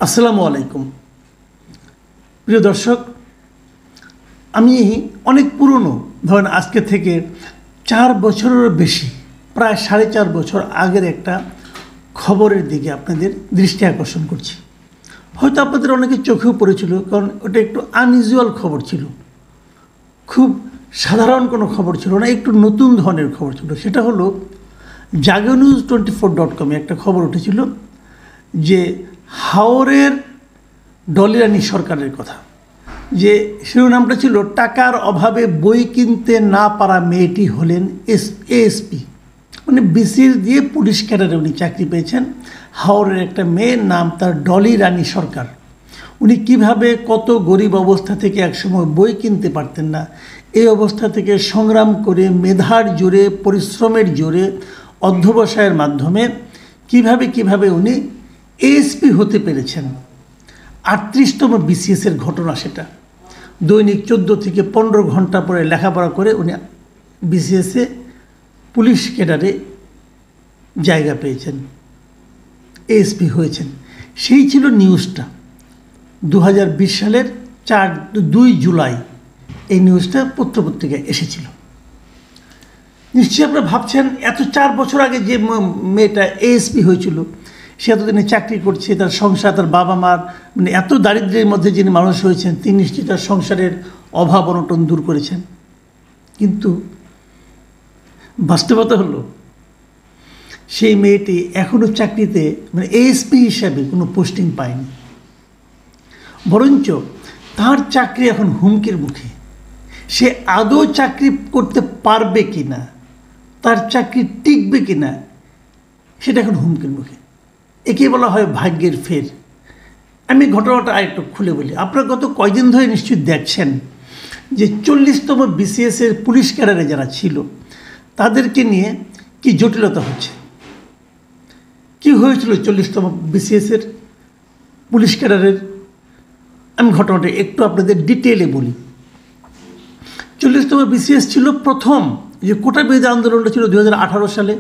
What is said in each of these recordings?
আসসালামু আলাইকুম প্রিয় দর্শক, আমি অনেক পুরনো, ধরেন আজকে থেকে 4 বছরেরও বেশি, প্রায় 4.5 বছর আগের একটা খবরের দিকে আপনাদের দৃষ্টি আকর্ষণ করছি। হয়তো আপনাদের অনেকে চোখেও পড়েছিল, কারণ ওটা একটু আনইউজুয়াল খবর ছিল, খুব সাধারণ কোনো খবর ছিল না, একটু নতুন ধরনের খবর ছিল। সেটা হলো jaganews24.com একটা খবর উঠেছিল যে হাওরের ডলি রানী সরকারের কথা, যে শিরোনামটা ছিল টাকার অভাবে বই কিনতে না পারা মেয়েটি হলেন এএসপি, মানে বিসিএস দিয়ে পুলিশ ক্যাডারে উনি চাকরি পেয়েছেন। হাওরের একটা মেয়ের নাম তার ডলি রানী সরকার। উনি কিভাবে কত গরিব অবস্থা থেকে একসময় বই কিনতে পারতেন না, এই অবস্থা থেকে সংগ্রাম করে মেধার জোরে, পরিশ্রমের জোরে, অধ্যবসায়ের মাধ্যমে কিভাবে উনি এএসপি হতে পেরেছেন। 38তম বিসিএসের ঘটনা সেটা। দৈনিক 14 থেকে 15 ঘন্টা পরে লেখাপড়া করে উনি বিসিএসে পুলিশ ক্যাডারে জায়গা পেয়েছেন, এএসপি হয়েছেন। সেই ছিল নিউজটা 2020 সালের 2 জুলাই এই নিউজটা পত্রপত্রিকায় এসেছিল। নিশ্চয়ই আপনারা ভাবছেন, এত 4 বছর আগে যে মেয়েটা এএসপি হয়েছিল, সে এতদিনে চাকরি করছে, তার সংসার, তার বাবা মার, মানে এত দারিদ্র্যের মধ্যে যিনি মানুষ হয়েছেন, তিনি নিশ্চয়ই তার সংসারের অভাব অনটন দূর করেছেন। কিন্তু বাস্তবতা হলো সেই মেয়েটি এখনও চাকরিতে, মানে এএসপি হিসাবে কোনো পোস্টিং পায়নি, বরঞ্চ তার চাকরি এখন হুমকির মুখে। সে আদৌ চাকরি করতে পারবে কি না, তার চাকরি টিকবে কি না, সেটা এখন হুমকির মুখে। একে বলা হয় ভাগ্যের ফের। আমি ঘটনাটা আরেকটু খুলে বলি। আপনারা গত কয়দিন ধরে নিশ্চয়ই দেখছেন যে 40তম বিসিএসের পুলিশ ক্যাডারে যারা ছিল তাদেরকে নিয়ে কি জটিলতা হচ্ছে। কি হয়েছিল 40তম বিসিএসের পুলিশ ক্যাডারের, আমি ঘটনাটা একটু আপনাদের ডিটেলে বলি। 40তম বিসিএস ছিল প্রথম যে কোটা বিরোধী আন্দোলনটা ছিল 2018 সালে।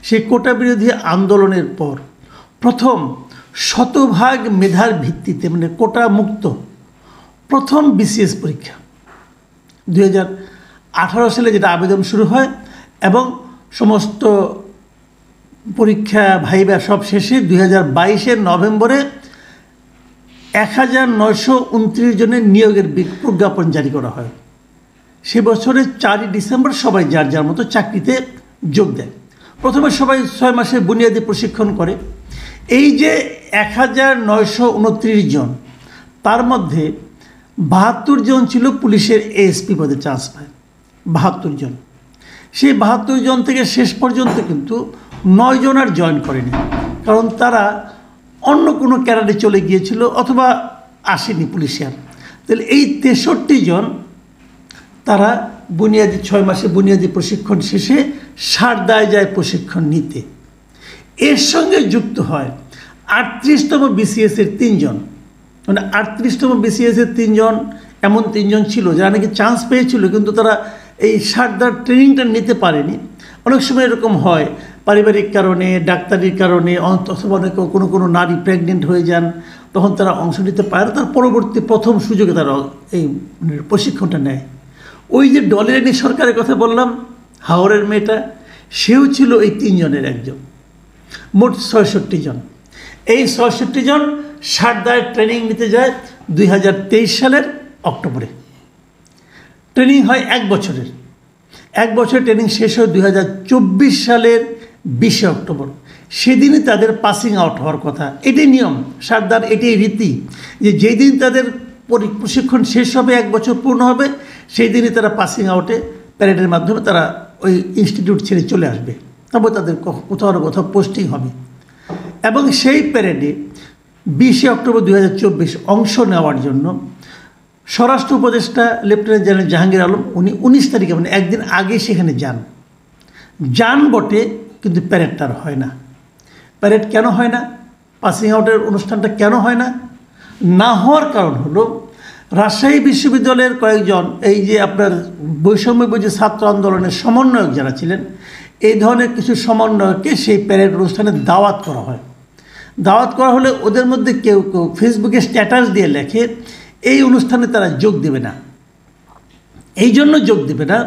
সেই কোটা বিরোধী আন্দোলনের পর প্রথম শতভাগ মেধার ভিত্তিতে, মানে কোটা মুক্ত প্রথম বিসিএস পরীক্ষা 2018 সালে যেটা আবেদন শুরু হয়, এবং সমস্ত পরীক্ষা ভাইবা সব শেষে 2022 নভেম্বরে 1929 জনের নিয়োগের প্রজ্ঞাপন জারি করা হয়। সে বছরের 4 ডিসেম্বর সবাই যার যার মতো চাকরিতে যোগ দেয়। প্রথমে সবাই 6 মাসের বুনিয়াদী প্রশিক্ষণ করে। এই যে 1929 জন, তার মধ্যে 72 জন ছিল পুলিশের এএসপি পদে চান্স পায়, 72 জন। সেই 72 জন থেকে শেষ পর্যন্ত কিন্তু 9 জন আর জয়েন করেনি, কারণ তারা অন্য কোনো ক্যাডারে চলে গিয়েছিল অথবা আসেনি পুলিশে আর। তাহলে এই 63 জন তারা বুনিয়াদী 6 মাসে বুনিয়াদী প্রশিক্ষণ শেষে সারদায় যায় প্রশিক্ষণ নিতে। এর সঙ্গে যুক্ত হয় 38তম বিসিএসের 3 জন, মানে 38তম বিসিএসের 3 জন, এমন 3 জন ছিল যারা নাকি চান্স পেয়েছিল, কিন্তু তারা এই সারদার ট্রেনিংটা নিতে পারেনি। অনেক সময় এরকম হয়, পারিবারিক কারণে, ডাক্তারির কারণে, অথবা অনেক কোনো নারী প্রেগনেন্ট হয়ে যান, তখন তারা অংশ নিতে পারে না। তার পরবর্তী প্রথম সুযোগে তারা এই প্রশিক্ষণটা নেয়। ওই যে ডলি রানী সরকারের কথা বললাম, হাওরের মেয়েটা, সেও ছিল এই 3 জনের একজন। মোট 66 জন। এই 66 জন সারদায় ট্রেনিং নিতে যায় 2023 সালের অক্টোবরে। ট্রেনিং হয় 1 বছরের। 1 বছর ট্রেনিং শেষ হয় 2024 সালের 20 অক্টোবর। সেদিনই তাদের পাসিং আউট হওয়ার কথা। এটাই নিয়ম সারদার, এটাই রীতি, যে যেই দিন তাদের প্রশিক্ষণ শেষ হবে, 1 বছর পূর্ণ হবে, সেই দিনই তারা পাসিং আউটে প্যারেডের মাধ্যমে তারা ওই ইনস্টিটিউট ছেড়ে চলে আসবে। তারপর তাদের কোথাও না কোথাও পোস্টিং হবে। এবং সেই প্যারেডে 20 অক্টোবর 2024 অংশ নেওয়ার জন্য স্বরাষ্ট্র উপদেষ্টা লেফটেন্যান্ট জেনারেল জাহাঙ্গীর আলম, উনি 19 তারিখে, মানে একদিন আগে সেখানে যান বটে, কিন্তু প্যারেডটা আর হয় না। প্যারেড কেন হয় না, পাসিং আউটের অনুষ্ঠানটা কেন হয় না? না হওয়ার কারণ হলো রাজশাহী বিশ্ববিদ্যালয়ের কয়েকজন, এই যে আপনার বৈষম্য যে ছাত্র আন্দোলনের সমন্বয়ক যারা ছিলেন, এই ধরনের কিছু সমন্বয়ককে সেই প্যারেড অনুষ্ঠানে দাওয়াত করা হয়। দাওয়াত করা হলে ওদের মধ্যে কেউ কেউ ফেসবুকে স্ট্যাটাস দিয়ে লেখে এই অনুষ্ঠানে তারা যোগ দেবে না। এই জন্য যোগ দেবে না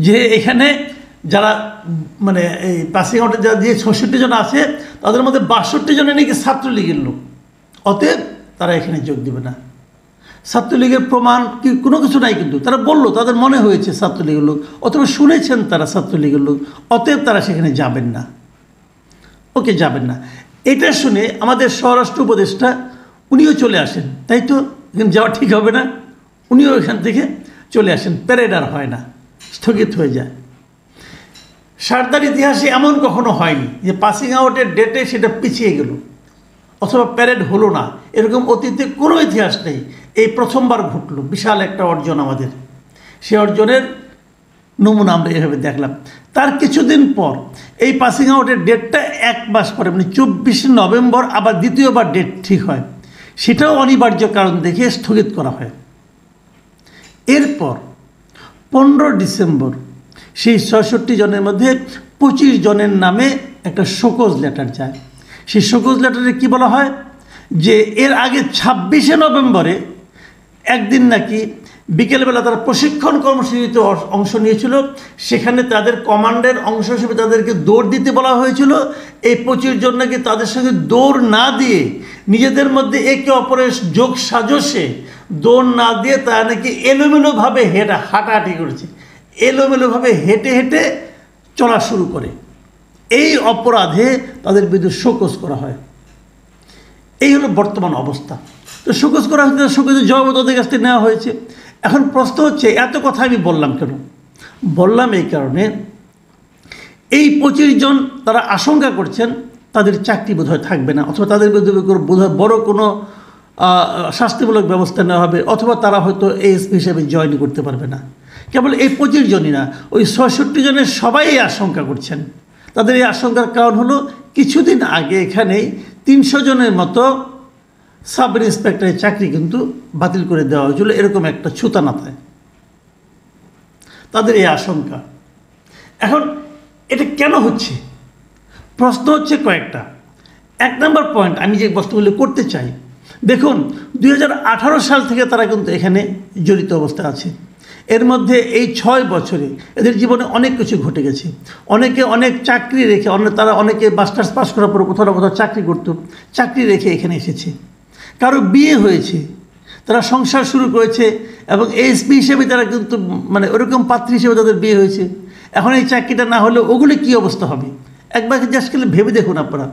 যে এখানে যারা মানে এই পাসিং আউটে যারা দিয়ে ৬৬ জন আছে তাদের মধ্যে ৬২ জনে নাকি ছাত্রলীগের লোক, অতএব তারা এখানে যোগ দেবে না। ছাত্রলীগের প্রমাণ কি কোনো কিছু নাই, কিন্তু তারা বললো তাদের মনে হয়েছে ছাত্রলীগের লোক, অথবা শুনেছেন তারা ছাত্রলীগের লোক, অতএব তারা সেখানে যাবেন না। ওকে, যাবেন না। এটা শুনে আমাদের স্বরাষ্ট্র উপদেষ্টা উনিও চলে আসেন, তাই তো এখানে যাওয়া ঠিক হবে না, উনিও এখান থেকে চলে আসেন। প্যারেড আর হয় না, স্থগিত হয়ে যায়। সারদার ইতিহাসে এমন কখনো হয়নি যে পাসিং আউটের ডেটে সেটা পিছিয়ে গেল অথবা প্যারেড হলো না, এরকম অতীতে কোনো ইতিহাস নেই। এই প্রথমবার ঘটল, বিশাল একটা অর্জন আমাদের। সে অর্জনের নমুনা আমরা এভাবে দেখলাম। তার কিছুদিন পর এই পাসিং আউটের ডেটটা ১ মাস পরে মানে ২৪ নভেম্বর আবার দ্বিতীয়বার ডেট ঠিক হয়, সেটাও অনিবার্য কারণ দেখে স্থগিত করা হয়। এরপর ১৫ ডিসেম্বর সেই ৬৬ জনের মধ্যে ২৫ জনের নামে একটা শোকজ লেটার যায়। সেই শোকজ লেটারে কি বলা হয় যে এর আগে ২৬শে নভেম্বরে একদিন নাকি বিকেলবেলা তারা প্রশিক্ষণ কর্মসূচিতে অংশ নিয়েছিল, সেখানে তাদের কমান্ডের অংশ হিসেবে তাদেরকে দৌড় দিতে বলা হয়েছিল। এই ২৫ জন নাকি তাদের সঙ্গে দৌড় না দিয়ে নিজেদের মধ্যে একে অপরের যোগ সাজসে দৌড় না দিয়ে তারা নাকি এলোমেলোভাবে হাঁটাহাঁটি করেছে, এলোমেলোভাবে হেঁটে হেঁটে চলা শুরু করে। এই অপরাধে তাদের বিরুদ্ধে শোকজ করা হয়। এই হলো বর্তমান অবস্থা। তো শোকজ করা হয়েছে, শোকজের জবাব তাদের কাছ থেকে নেওয়া হয়েছে। এখন প্রশ্ন হচ্ছে, এত কথা আমি বললাম কেন? বললাম এই কারণে, এই ২৫ জন তারা আশঙ্কা করছেন তাদের চাকরি বোধহয় থাকবে না, অথবা তাদের বিরুদ্ধে বোধহয় বড় কোনো শাস্তিমূলক ব্যবস্থা নেওয়া হবে, অথবা তারা হয়তো এএসপি হিসেবে জয়েন করতে পারবে না। কেবল এই ২৫ জনই না, ওই ৬৬ জনের সবাই এই আশঙ্কা করছেন। তাদের এই আশঙ্কার কারণ হলো কিছুদিন আগে এখানেই ৩০০ জনের মতো সাব ইন্সপেক্টরের চাকরি কিন্তু বাতিল করে দেওয়া হয়েছিল, এরকম একটা ছুতানাতায়। তাদের এই আশঙ্কা। এখন এটা কেন হচ্ছে? প্রশ্ন হচ্ছে কয়েকটা। ১ নম্বর পয়েন্ট আমি যে বস্তুগুলো করতে চাই, দেখুন ২০১৮ সাল থেকে তারা কিন্তু এখানে জড়িত অবস্থা আছে। এর মধ্যে এই ৬ বছরে এদের জীবনে অনেক কিছু ঘটে গেছে। অনেকে অনেক চাকরি রেখে, তারা অনেকে মাস্টার্স পাস করার পর কোথাও না কোথাও চাকরি করত, চাকরি রেখে এখানে এসেছে। কারো বিয়ে হয়েছে, তারা সংসার শুরু করেছে, এবং এএসপি হিসেবে তারা কিন্তু মানে ওরকম পাত্রী হিসেবে তাদের বিয়ে হয়েছে। এখন এই চাকরিটা না হলে ওগুলো কী অবস্থা হবে? একবার জাস্ট খেলে ভেবে দেখুন আপনারা,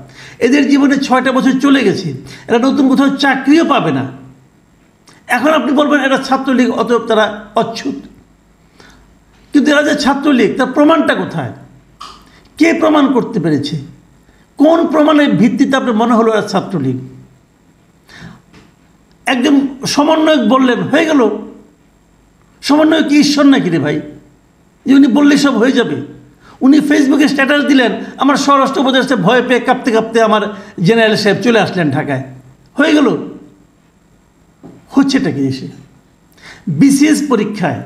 এদের জীবনে ৬টা বছর চলে গেছে, এরা নতুন কোথাও চাকরিও পাবে না। এখন আপনি বলবেন এরা ছাত্রলীগ, অতএব তারা অচ্ছুত। কিন্তু এরা যে ছাত্রলীগ, তার প্রমাণটা কোথায়? কে প্রমাণ করতে পেরেছে? কোন প্রমাণের ভিত্তিতে আপনার মনে হলো এরা ছাত্রলীগ? একজন সমন্বয়ক বললেন, হয়ে গেল। সমন্বয়ক কি ঈশ্বর নাকি রে ভাই, যে উনি বললেই সব হয়ে যাবে? উনি ফেসবুকে স্ট্যাটাস দিলেন, আমার স্বরাষ্ট্র উপদেষ্টা ভয় পেয়ে কাঁপতে কাঁপতে আমার জেনারেল সাহেব চলে আসলেন ঢাকায়, হয়ে গেল। হচ্ছেটা কি দেশে? বিসিএস পরীক্ষায়,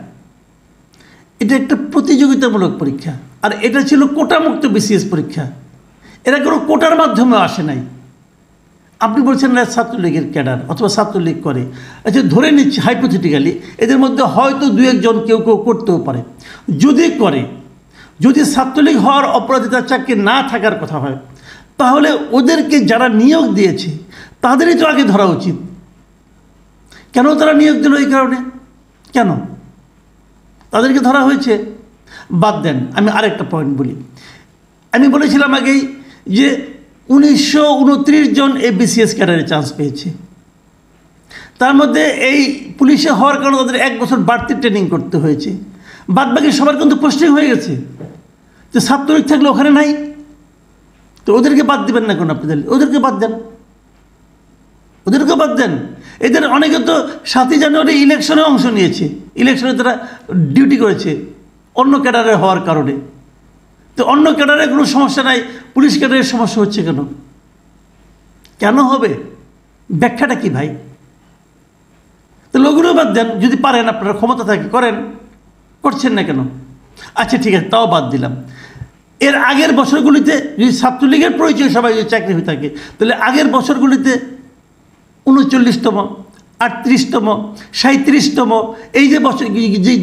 এটা একটা প্রতিযোগিতামূলক পরীক্ষা, আর এটা ছিল কোটামুক্ত বিসিএস পরীক্ষা। এরা কোনো কোটার মাধ্যমে আসে নাই। আপনি বলছেন না ছাত্রলীগের ক্যাডার অথবা ছাত্রলীগ করে, আচ্ছা ধরে নিচ্ছি হাইপোথেটিক্যালি এদের মধ্যে হয়তো ২-১ জন কেউ কেউ করতেও পারে। যদি করে, যদি ছাত্রলীগ হওয়ার অপরাধিতার চাকরি না থাকার কথা হয়, তাহলে ওদেরকে যারা নিয়োগ দিয়েছে তাদেরই তো আগে ধরা উচিত। কেন তারা নিয়োগ দিল? এই কারণে। কেন তাদেরকে ধরা হয়েছে? বাদ দেন, আমি আরেকটা পয়েন্ট বলি। আমি বলেছিলাম আগেই যে ১৯২৯ জন এই বিসিএস ক্যাডারে চান্স পেয়েছে। তার মধ্যে এই পুলিশে হওয়ার কারণে তাদের ১ বছর বাড়তি ট্রেনিং করতে হয়েছে। বাদ বাকি সবার কিন্তু পোস্টিং হয়ে গেছে। তো ছাত্রলীগ থাকলে ওখানে নাই, তো ওদেরকে বাদ দিবেন না কেন? আপনি ওদেরকে বাদ দেন, ওদেরকে বাদ দেন। এদের অনেকে তো ৭ই জানুয়ারি ইলেকশনে অংশ নিয়েছে, ইলেকশনে তারা ডিউটি করেছে অন্য ক্যাডারে হওয়ার কারণে। তো অন্য ক্যাডারে কোনো সমস্যা নাই, পুলিশ ক্যাডারের সমস্যা হচ্ছে কেন? কেন হবে? ব্যাখ্যাটা কি ভাই? তো লোকগুলো বাদ দেন, যদি পারেন, আপনারা ক্ষমতা থাকে করেন, করছেন না কেন? আচ্ছা ঠিক আছে, তাও বাদ দিলাম। এর আগের বছরগুলিতে যদি ছাত্রলীগের পরিচয় সবাই যদি চাকরি হয়ে থাকে, তাহলে আগের বছরগুলিতে 39তম, 38তম, 37তম এই যে বছর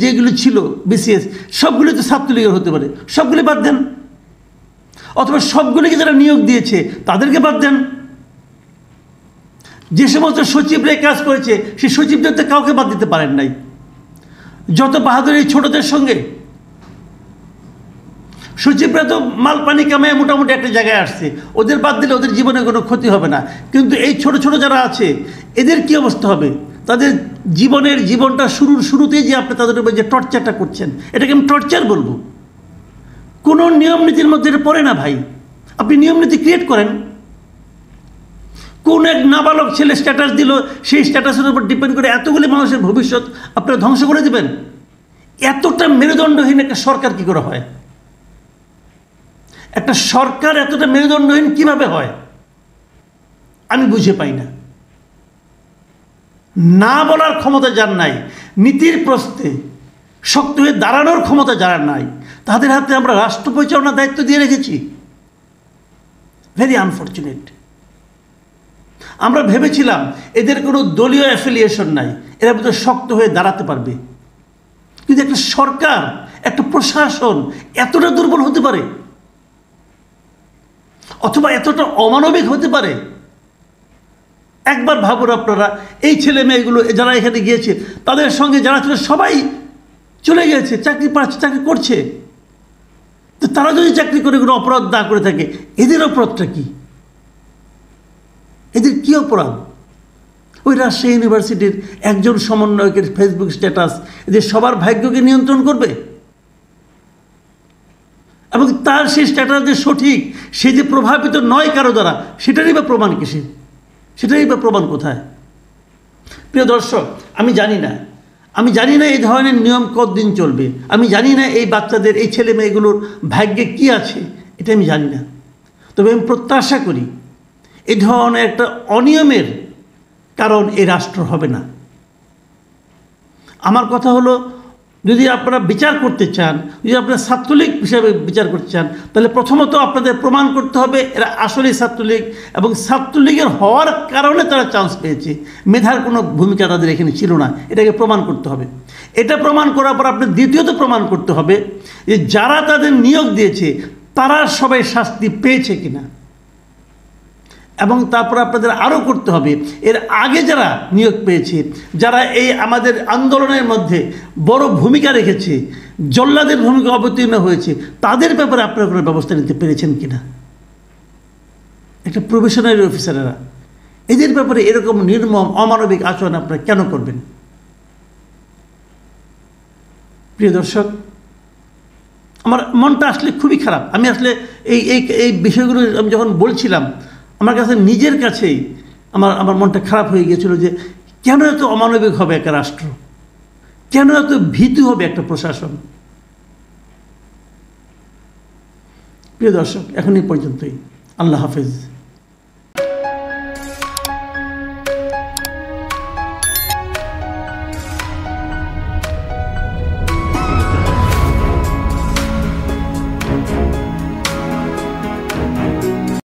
যেগুলো ছিল বিসিএস, সবগুলি তো ছাত্রলীগের হতে পারে, সবগুলি বাদ দেন। অথবা সবগুলিকে যারা নিয়োগ দিয়েছে তাদেরকে বাদ দেন। যে সমস্ত সচিবরা কাজ করেছে সেই সচিবদের তো কাউকে বাদ দিতে পারেন নাই। যত বাহাদুর এই ছোটদের সঙ্গে, সচিবরা তো মাল পানি কামায় মোটামুটি একটা জায়গায় আসছে, ওদের বাদ দিলে ওদের জীবনে কোনো ক্ষতি হবে না। কিন্তু এই ছোট ছোট যারা আছে এদের কি অবস্থা হবে? তাদের জীবনটা শুরুতেই যে আপনি তাদের উপর যে টর্চারটা করছেন, এটাকে আমি টর্চার বলবো। কোনো নিয়ম নীতির মধ্যে এটা পড়ে না ভাই। আপনি নিয়ম নীতি ক্রিয়েট করেন। কোন এক নাবালক ছেলে স্ট্যাটাস দিল, সেই স্ট্যাটাসের উপর ডিপেন্ড করে এতগুলি মানুষের ভবিষ্যৎ আপনারা ধ্বংস করে দেবেন? এতটা মেরুদণ্ডহীন একটা সরকার কি করে হয়? একটা সরকার এতটা মেরুদণ্ডহীন কিভাবে হয় আমি বুঝে পাই না। না বলার ক্ষমতা যার নাই, নীতির প্রশ্নে শক্ত হয়ে দাঁড়ানোর ক্ষমতা যারা নাই, তাদের হাতে আমরা রাষ্ট্র পরিচালনার দায়িত্ব দিয়ে রেখেছি। Very unfortunate. আমরা ভেবেছিলাম এদের কোনো দলীয় অ্যাফিলিয়েশন নাই, এরা বোধহয় শক্ত হয়ে দাঁড়াতে পারবে। কিন্তু একটা সরকার, একটা প্রশাসন এতটা দুর্বল হতে পারে, অথবা এতটা অমানবিক হতে পারে? একবার ভাবুন আপনারা, এই ছেলে মেয়েগুলো যারা এখানে গিয়েছে তাদের সঙ্গে যারা ছিল সবাই চলে গেছে, চাকরি পাচ্ছে, চাকরি করছে। তো তারা যদি চাকরি করে কোনো অপরাধ না করে থাকে, এদের অপরাধটা কি? এদের কি অপরাধ? ওই রাজশাহী ইউনিভার্সিটির একজন সমন্বয়কের ফেসবুক স্ট্যাটাস এদের সবার ভাগ্যকে নিয়ন্ত্রণ করবে? এবং তার সেই স্ট্যাটাস যে সঠিক, সে যে প্রভাবিত নয় কারো দ্বারা, সেটারই বা প্রমাণ কিসে? সেটারই বা প্রমাণ কোথায়? প্রিয় দর্শক, আমি জানি না এই ধরনের নিয়ম কতদিন চলবে। আমি জানি না এই বাচ্চাদের, এই ছেলে মেয়েগুলোর ভাগ্যে কি আছে, এটা আমি জানি না। তবে আমি প্রত্যাশা করি এই ধরনের একটা অনিয়মের কারণ এই রাষ্ট্র হবে না। আমার কথা হলো, যদি আপনারা বিচার করতে চান, যদি আপনারা ছাত্রলীগ হিসাবে বিচার করতে চান, তাহলে প্রথমত আপনাদের প্রমাণ করতে হবে এরা আসলেই ছাত্রলীগ, এবং ছাত্রলীগের হওয়ার কারণে তারা চান্স পেয়েছে, মেধার কোনো ভূমিকা তাদের এখানে ছিল না। এটাকে প্রমাণ করতে হবে। এটা প্রমাণ করার পর আপনি দ্বিতীয়ত প্রমাণ করতে হবে যে যারা তাদের নিয়োগ দিয়েছে তারা সবাই শাস্তি পেয়েছে কিনা। এবং তারপর আপনাদের আরও করতে হবে, এর আগে যারা নিয়োগ পেয়েছে, যারা এই আমাদের আন্দোলনের মধ্যে বড় ভূমিকা রেখেছে, জল্লাদের ভূমিকা অবতীর্ণ হয়েছে, তাদের ব্যাপারে আপনারা কোনো ব্যবস্থা নিতে পেরেছেন কিনা। একটা প্রফেশনারি অফিসারেরা এদের ব্যাপারে এরকম নির্মম অমানবিক আচরণ আপনারা কেন করবেন? প্রিয় দর্শক, আমার মনটা আসলে খুবই খারাপ। আমি আসলে এই বিষয়গুলো আমি যখন বলছিলাম, আমার কাছে নিজের কাছেই আমার মনটা খারাপ হয়ে গিয়েছিল যে কেন এত অমানবিক হবে একটা রাষ্ট্র, কেন এত ভীতু হবে একটা প্রশাসন। প্রিয় দর্শক, এখন এই পর্যন্তই। আল্লাহ হাফেজ।